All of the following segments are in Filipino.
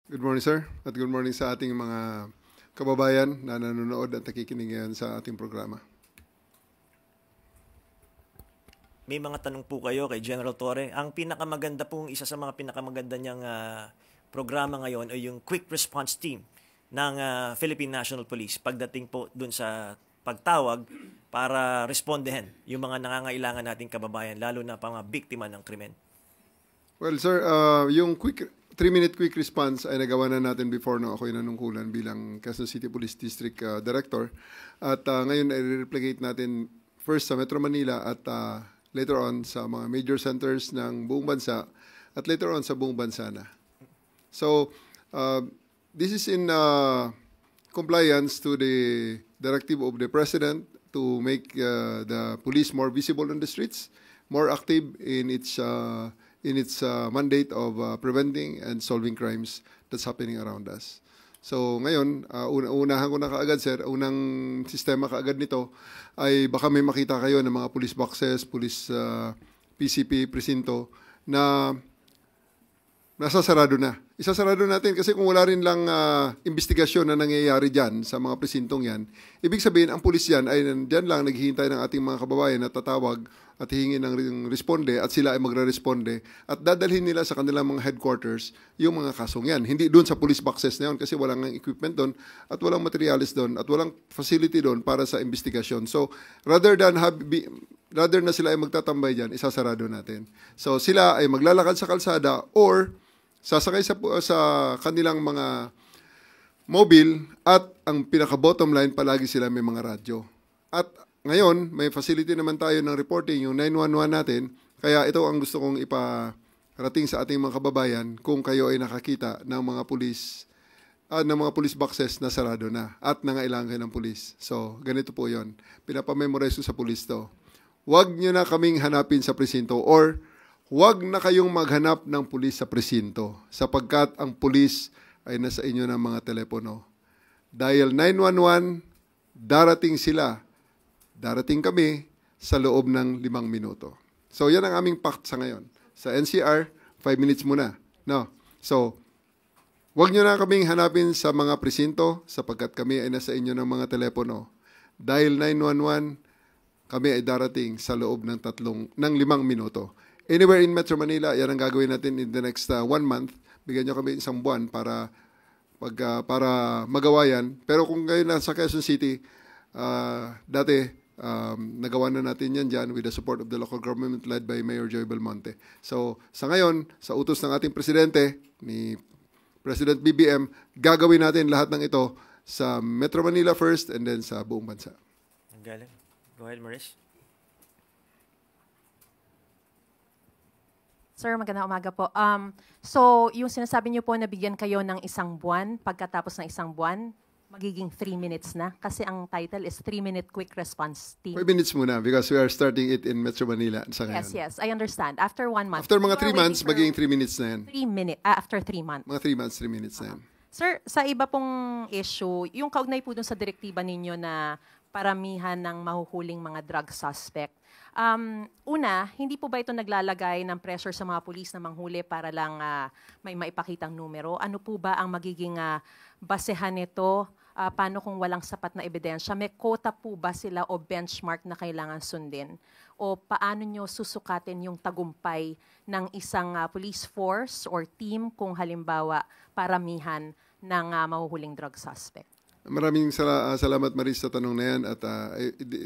Good morning, sir. At good morning sa ating mga kababayan na nanonood at nakikinig ngayon sa ating programa. May mga tanong po kayo kay General Torre. Ang pinakamaganda pong, isa sa mga pinakamaganda niyang programa ngayon ay yung Quick Response Team ng Philippine National Police pagdating po dun sa pagtawag para respondehin yung mga nangangailangan nating kababayan, lalo na pa mga biktima ng krimen. Well, sir, yung 3-minute quick response ay nagawa na natin before nung ako'y nanungkulan bilang Quezon City Police District Director. At ngayon ay replicate natin first sa Metro Manila at later on sa mga major centers ng buong bansa at later on sa buong bansa na. So, this is in compliance to the directive of the President to make the police more visible on the streets, more active in its mandate of preventing and solving crimes that's happening around us. So ngayon, unahan ko na kaagad, sir, unang sistema kaagad nito ay baka may makita kayo ng mga police boxes, police PCP, presinto na nasasarado na. Isasarado natin kasi kung wala rin lang investigasyon na nangyayari dyan sa mga presintong yan, ibig sabihin ang pulis yan ay dyan lang naghihintay ng ating mga kababayan na tatawag at hihingi ng responde at sila ay magre-responde at dadalhin nila sa kanilang mga headquarters yung mga kasong yan. Hindi doon sa police boxes na yun kasi walang equipment doon at walang materials doon at walang facility doon para sa investigasyon. So rather na sila ay magtatambay dyan, isasarado natin. So sila ay maglalakad sa kalsada or sasakay sa kanilang mga mobile at ang pinaka-bottom line palagi sila may mga radyo. At ngayon, may facility naman tayo ng reporting, yung 911 natin. Kaya ito ang gusto kong iparating sa ating mga kababayan kung kayo ay nakakita ng mga police boxes na sarado na at nangailangan kayo ng police. So, ganito po yon. Pinapamemorize ko sa police to. Huwag nyo na kaming hanapin sa presinto or huwag na kayong maghanap ng pulis sa presinto sapagkat ang pulis ay nasa inyo ng mga telepono. Dial 911, darating sila. Darating kami sa loob ng 5 minuto. So, yan ang aming pact sa ngayon. Sa NCR, 5 minutes muna. No? So, huwag nyo na kaming hanapin sa mga presinto sapagkat kami ay nasa inyo ng mga telepono. Dial 911, kami ay darating sa loob ng 5 minuto. Anywhere in Metro Manila, yan ang gagawin natin in the next 1 month. Bigyan nyo kami isang buwan para magawa yan. Pero kung kayo nasa Quezon City, dati, nagawa na natin yan dyan with the support of the local government led by Mayor Joy Belmonte. So, sa ngayon, sa utos ng ating presidente, ni President BBM, gagawin natin lahat ng ito sa Metro Manila first and then sa buong bansa. Galing. Go ahead, Maris. Sir, magandang umaga po. So, yung sinasabi niyo po na bigyan kayo ng 1 buwan, pagkatapos ng 1 buwan, magiging 3 minutes na? Kasi ang title is 3-minute quick response team. 5 minutes muna because we are starting it in Metro Manila sa ngayon. Yes, I understand. After 1 month. After mga 3 months, magiging 3 minutes na yan. After 3 months. Mga 3 months, 3 minutes na yan. Sir, sa iba pong issue, yung kaugnay po dun sa direktiba ninyo na paramihan ng mahuhuling mga drug suspect. Una, hindi po ba ito naglalagay ng pressure sa mga pulis na manghuli para lang may maipakitang numero? Ano po ba ang magiging basehan nito? Paano kung walang sapat na ebidensya? May quota po ba sila o benchmark na kailangan sundin? O paano nyo susukatin yung tagumpay ng isang police force or team kung halimbawa paramihan ng mahuhuling drug suspect? Maraming salamat, Maris, sa tanong na yan at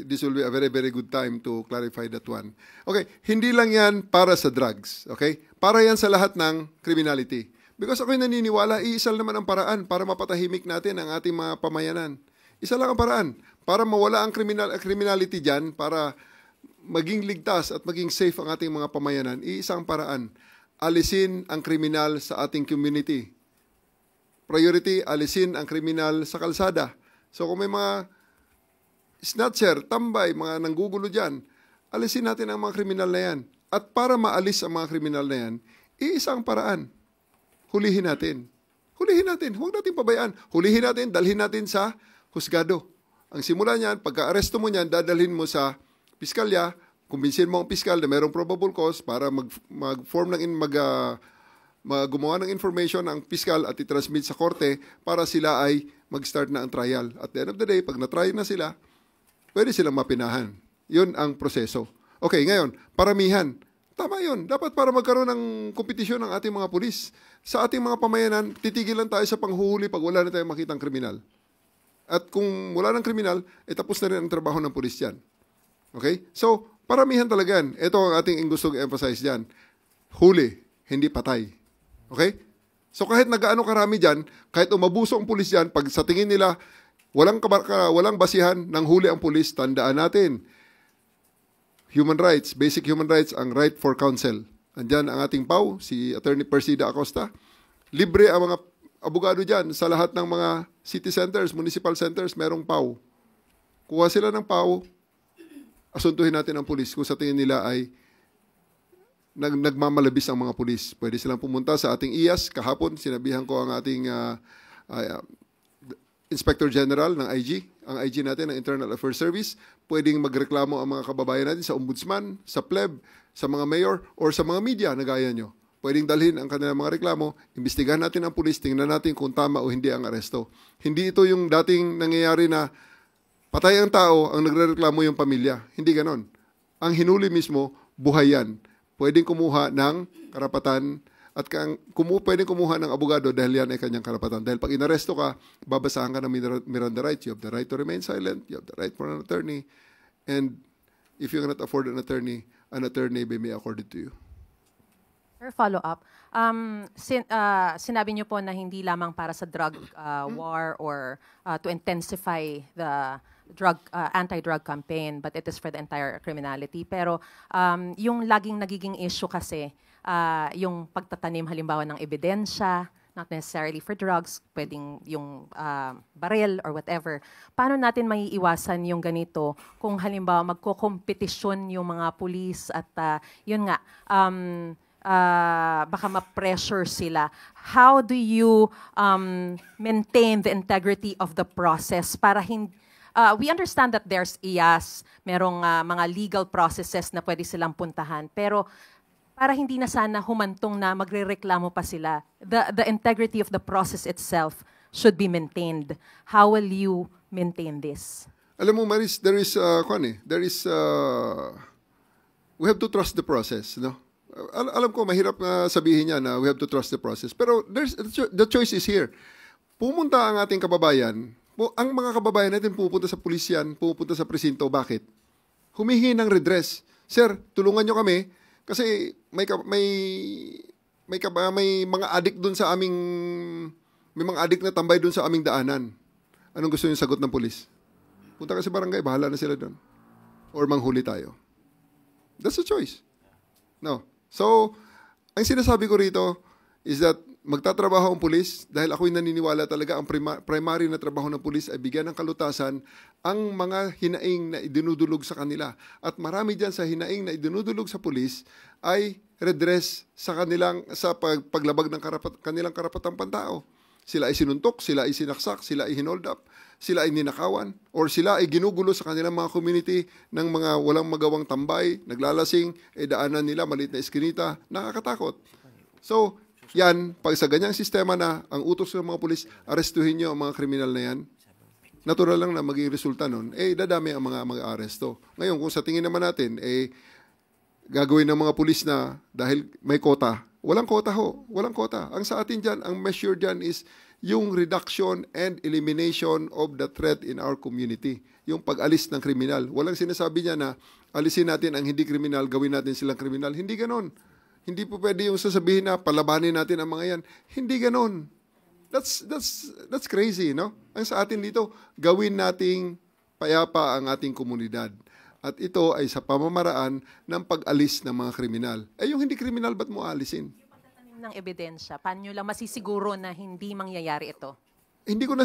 this will be a very, very good time to clarify that one. Okay, hindi lang yan para sa drugs, okay? Para yan sa lahat ng criminality. Because ako'y naniniwala, iisa naman ang paraan para mapatahimik natin ang ating mga pamayanan. Isa lang ang paraan para mawala ang criminality dyan, para maging ligtas at maging safe ang ating mga pamayanan. Iisang paraan, alisin ang kriminal sa ating community. Priority, alisin ang kriminal sa kalsada. So kung may mga snatcher, tambay, mga nanggugulo dyan, alisin natin ang mga kriminal na yan. At para maalis ang mga kriminal na yan, iisang paraan. Hulihin natin. Hulihin natin. Huwag natin pabayaan. Hulihin natin, dalhin natin sa husgado. Ang simula niyan, pagka-aresto mo niyan, dadalhin mo sa piskalya, kumbinsin mo ang piskal na mayroong probable cause para mag-form ng gumawa ng information ang piskal at i-transmit sa korte para sila ay mag-start na ang trial. At the end of the day, pag na-try na sila, pwede silang mapinahan. Yun ang proseso. Okay, ngayon, paramihan. Tama yun. Dapat para magkaroon ng kompetisyon ng ating mga pulis. Sa ating mga pamayanan, titigilan tayo sa panghuhuli pag wala na tayong makitang kriminal. At kung wala ng kriminal, tapos na rin ang trabaho ng pulis yan. Okay? So, paramihan talaga yan. Ito ang ating gusto i-emphasize dyan. Huli, hindi patay. Okay? So kahit nagaano karami dyan, kahit umabuso ang pulis dyan, pag sa tingin nila, walang basihan ng huli ang pulis, tandaan natin, human rights, basic human rights, ang right for counsel. Andyan ang ating PAW, si Attorney Persida Acosta. Libre ang mga abogado dyan sa lahat ng mga city centers, municipal centers, merong PAW. Kuha sila ng PAW, asuntuhin natin ang pulis kung sa tingin nila ay nagmamalabis ang mga pulis. Pwede silang pumunta sa ating IAS. Kahapon, sinabihan ko ang ating Inspector General ng IG, ang IG natin ng Internal Affairs Service. Pwedeng magreklamo ang mga kababayan natin sa Ombudsman, sa pleb, sa mga mayor, or sa mga media na gaya nyo. Pwedeng dalhin ang kanilang mga reklamo, imbestigahan natin ang pulis, tingnan natin kung tama o hindi ang aresto. Hindi ito yung dating nangyayari na patay ang tao, ang nagrereklamo yung pamilya. Hindi ganon. Ang hinuli mismo, buhay yan. Pwedeng kumuha ng karapatan at pwedeng kumuha ng abogado dahil yan ay kanyang karapatan. Dahil pag inaresto ka, babasahan ka ng Miranda rights. You have the right to remain silent. You have the right for an attorney. And if you cannot afford an attorney may be accorded to you. Sir, follow-up. Sinabi niyo po na hindi lamang para sa drug war or to intensify the anti-drug campaign, but it is for the entire criminality. Pero yung laging nagiging issue kasi, yung pagtatanim halimbawa ng ebidensya, not necessarily for drugs, pwedeng yung baril or whatever. Paano natin maiiwasan yung ganito kung halimbawa magkokompetisyon yung mga pulis at yun nga, baka ma-pressure sila. How do you maintain the integrity of the process para hindi we understand that there's IAS, merong mga legal processes na pwede silang puntahan, pero para hindi na sana humantong na magrereklamo pa sila, the integrity of the process itself should be maintained. How will you maintain this? Alam mo, Maris, we have to trust the process, no? Alam ko, mahirap na sabihin niya na we have to trust the process, pero the choice is here. Pumunta ang ating kababayan. Ang mga kababayan natin pupunta sa pulisyan, pupunta sa presinto. Bakit? Humihingi ng redress. Sir, tulungan nyo kami kasi may mga adik doon sa aming, may mga adik na tambay doon sa aming daanan. Anong gusto yung sagot ng pulis? Punta ka sa barangay, bahala na sila doon. Or manghuli tayo. That's a choice. No. So, ang sinasabi ko rito is that magtatrabaho ang pulis dahil ako'y naniniwala talaga ang primary na trabaho ng pulis ay bigyan ng kalutasan ang mga hinaing na idinudulog sa kanila. At marami dyan sa hinaing na idinudulog sa pulis ay redress sa paglabag ng kanilang karapatang pantao. Sila ay sinuntok, sila ay sinaksak, sila ay hinold up, sila ay ninakawan, or sila ay ginugulo sa kanilang mga community ng mga walang magawang tambay, naglalasing, daanan nila, maliit na eskinita, nakakatakot. So, yan, pag sa ganyang sistema na ang utos ng mga pulis, arestuhin nyo ang mga kriminal na yan, natural lang na maging resulta nun, dadami ang mga mag-aresto. Ngayon, kung sa tingin naman natin, gagawin ng mga pulis na dahil may kota, walang kota ho, walang kota. Ang sa atin dyan, ang measure dyan is yung reduction and elimination of the threat in our community. Yung pag-alis ng kriminal. Walang sinasabi niya na alisin natin ang hindi kriminal, gawin natin silang kriminal. Hindi ganon. Hindi po pwede yung sasabihin na palabanin natin ang mga yan. Hindi ganon. That's crazy, no? Ang sa atin dito, gawin nating payapa ang ating komunidad. At ito ay sa pamamaraan ng pag-alis ng mga kriminal. Yung hindi kriminal, ba't mo alisin? Yung pagtatanim ng ebidensya, paano nyo lang masisiguro na hindi mangyayari ito? Hindi ko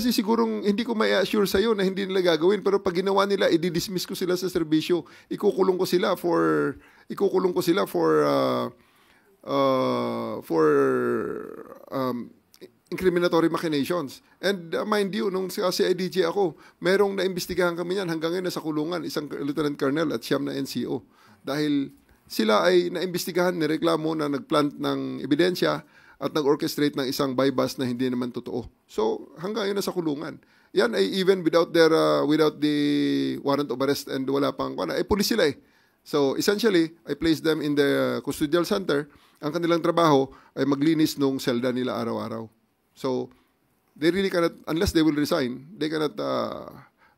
may-assure sa'yo na hindi nila gagawin. Pero pag ginawa nila, i-dismiss ko sila sa serbisyo. Ikukulong ko sila for incriminatory machinations. And mind you, nung sa CIDG ako, merong naimbestigahan kami yan hanggang ngayon nasa kulungan, isang lieutenant colonel at siyam na NCO. Dahil sila ay naimbestigahan, nireklamo na nagplant ng ebidensya at nag-orchestrate ng isang buy-bust na hindi naman totoo. So, hanggang yun nasa kulungan. Yan ay even without the warrant of arrest and wala pang, ay pulis sila eh. So, essentially, I placed them in the custodial center. Ang kanilang trabaho ay maglinis nung selda nila araw-araw. So, they really cannot, unless they will resign, they cannot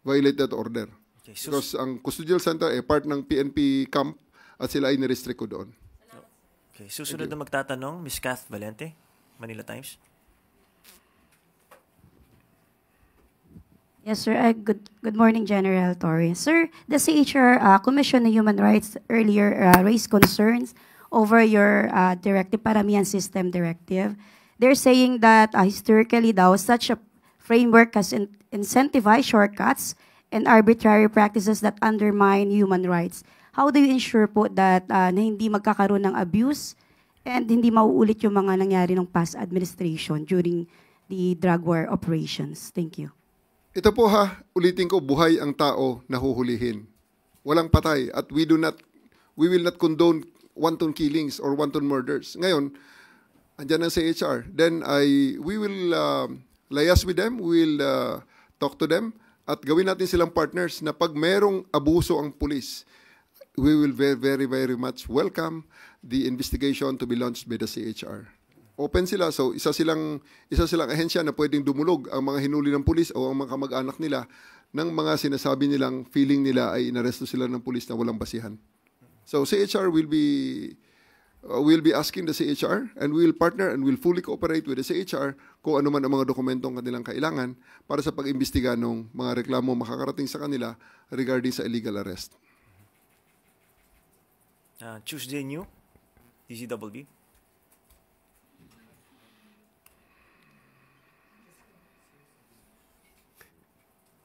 violate that order. Okay, so, Because ang custodial center ay part ng PNP camp at sila ay nirestrict ko doon. okay, susunod na magtatanong, Ms. Kath Valente, Manila Times. Yes, sir. Good morning, General Torre. Sir, the CHR Commission on Human Rights earlier raised concerns over your directive, Paramihan System Directive. They're saying that historically daw, such a framework has incentivized shortcuts and arbitrary practices that undermine human rights. How do you ensure po that na hindi magkakaroon ng abuse and hindi mauulit yung mga nangyari ng past administration during the drug war operations? Thank you. Ito po ulitin ko, buhay ang tao na huhulihin. Walang patay at we will not condone wanton killings or wanton murders. Ngayon, andyan ang CHR. Then we will liaise with them, we will talk to them at gawin natin silang partners na pag merong abuso ang pulis, we will very, very, very much welcome the investigation to be launched by the CHR. Open sila, so isa silang ahensya na pwedeng dumulog ang mga hinuli ng pulis o ang mga kamag-anak nila ng mga sinasabi nilang feeling nila ay inaresto sila ng pulis na walang basihan. So CHR will be asking the CHR and we will partner and will fully cooperate with the CHR kung ano man ang mga dokumentong kanilang kailangan para sa pag-imbestiga ng mga reklamo makakarating sa kanila regarding sa illegal arrest. Tuesday New, DCWB.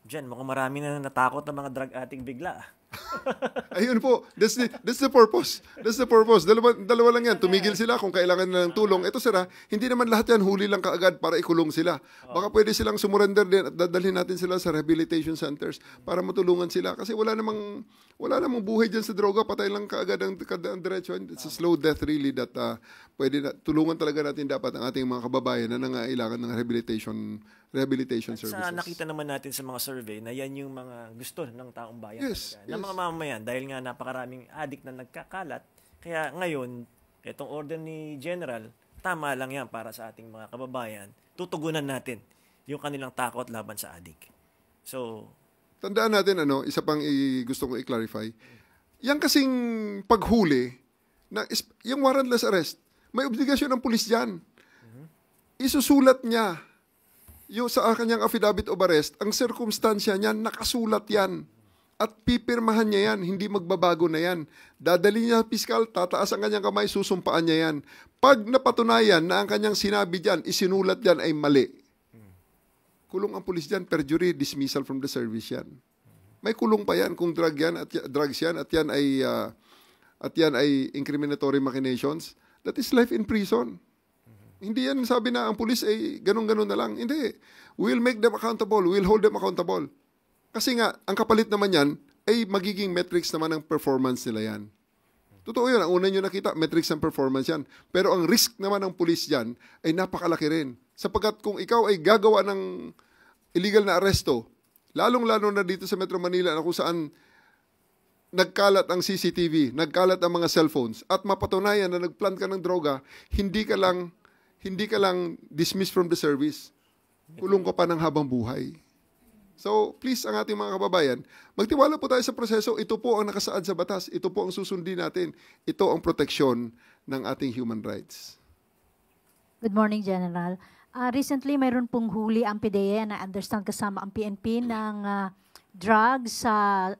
Diyan, mukhang marami na natakot ng mga drug addict bigla. Ayun po, that's the purpose. That's the purpose. Dalawa lang yan. Tumigil sila kung kailangan nila ng tulong. Ito sira, hindi naman lahat yan huli lang kaagad para ikulong sila. Baka pwede silang sumurrender din at dadalhin natin sila sa rehabilitation centers para matulungan sila. Kasi wala namang buhay dyan sa droga. Patay lang kaagad ang diretso. It's a slow death really that tulungan talaga natin dapat ang ating mga kababayan na nangailangan ng rehabilitation services. Sa nakita naman natin sa mga survey na yan yung mga gusto ng taong bayan. Yes, Ng mga mamamayan dahil nga napakaraming addict na nagkakalat. Kaya ngayon, itong order ni General, tama lang yan para sa ating mga kababayan. Tutugunan natin yung kanilang takot laban sa addict. So, tandaan natin, isa pang gusto kong i-clarify. Yan kasing paghuli, yung warrantless arrest, may obligasyon ng pulis dyan. Isusulat niya yung sa kanyang affidavit of arrest, ang circumstansya niyan, nakasulat yan. At pipirmahan niya yan, hindi magbabago na yan. Dadali niya piskal, tataas ang kanyang kamay, susumpaan niya yan. Pag napatunayan na ang kanyang sinabi dyan, isinulat dyan ay mali. Kulong ang pulis dyan, perjury, dismissal from the service yan. May kulong pa yan kung drugs yan at yan ay incriminatory machinations. That is life in prison. Hindi yan sabi na ang pulis ay ganun-ganun na lang. Hindi. We'll make them accountable. We'll hold them accountable. Kasi nga, ang kapalit naman yan ay magiging metrics naman ng performance nila yan. Totoo yun. Ang una nyo nakita, metrics ng performance yan. Pero ang risk naman ng pulis yan ay napakalaki rin. Sapagkat kung ikaw ay gagawa ng illegal na aresto, lalong-lalo na dito sa Metro Manila na kung saan nagkalat ang CCTV, nagkalat ang mga cellphones, at mapatunayan na nagplant ka ng droga, hindi ka lang dismissed from the service. Kulong ka pa ng habang buhay. So, please, ang ating mga kababayan, magtiwala po tayo sa proseso. Ito po ang nakasaad sa batas. Ito po ang susundin natin. Ito ang proteksyon ng ating human rights. Good morning, General. Recently, mayroon pong huli ang PDEA na understand kasama ang PNP ng drugs sa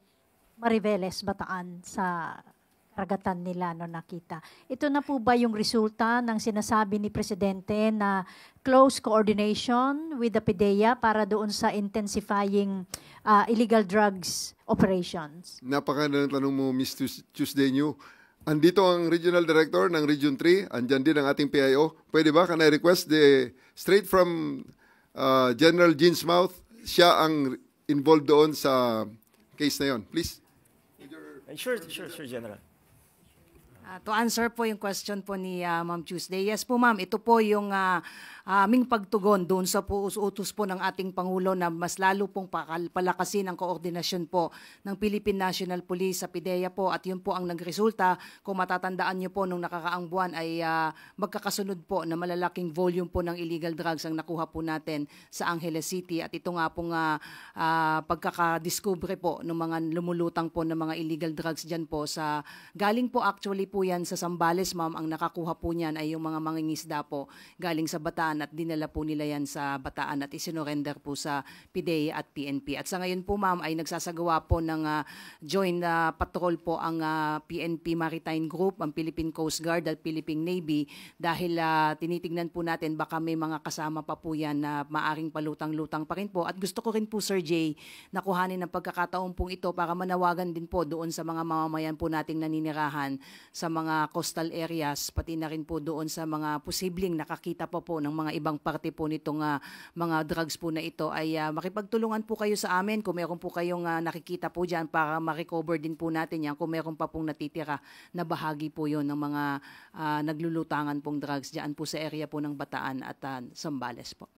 Mariveles, Bataan, sa karagatan nila nakita. Ito na po ba yung resulta ng sinasabi ni Presidente na close coordination with the PDEA para doon sa intensifying illegal drugs operations? Napakagandang tanong mo, Ms. Tuesday New. Andito ang Regional Director ng Region 3. Andyan din ang ating PIO. Pwede ba? Can I request straight from General Jean's mouth, siya ang involved doon sa case na yon. Please. Sure, General. To answer po yung question po ni Ma'am Tuesday, yes po ma'am, ito po yung aming pagtugon doon sa utos po ng ating Pangulo na mas lalo pong palakasin ang koordinasyon po ng Philippine National Police sa PIDEA po, at yun po ang nagresulta. Kung matatandaan nyo po nung nakakaang buwan ay magkakasunod po na malalaking volume po ng illegal drugs ang nakuha po natin sa Angeles City, at ito nga pong pagkakadiscover po ng mga lumulutang po ng mga illegal drugs dyan po sa galing po actually po yan sa Zambales ma'am. Ang nakakuha po niyan ay yung mga mangingisda po galing sa Bataan at dinala po nila yan sa Bataan at isinorender po sa PIDEA at PNP. At sa ngayon po ma'am ay nagsasagawa po ng joint patrol po ang PNP Maritime Group, ang Philippine Coast Guard at Philippine Navy, dahil tinitingnan po natin baka may mga kasama pa po yan na maaring palutang-lutang pa rin po. At gusto ko rin po Sir Jay na kuhanin ng pagkakataon pong ito para manawagan din po doon sa mga mamamayan po nating naninirahan sa mga coastal areas, pati na rin po doon sa mga posibleng nakakita pa po ng mga ibang parte po nitong mga drugs po na ito, ay makipagtulungan po kayo sa amin kung meron po kayong nakikita po dyan para ma-recover din po natin yan kung meron pa pong natitira na bahagi po yon ng mga naglulutangan pong drugs dyan po sa area po ng Bataan at Zambales po.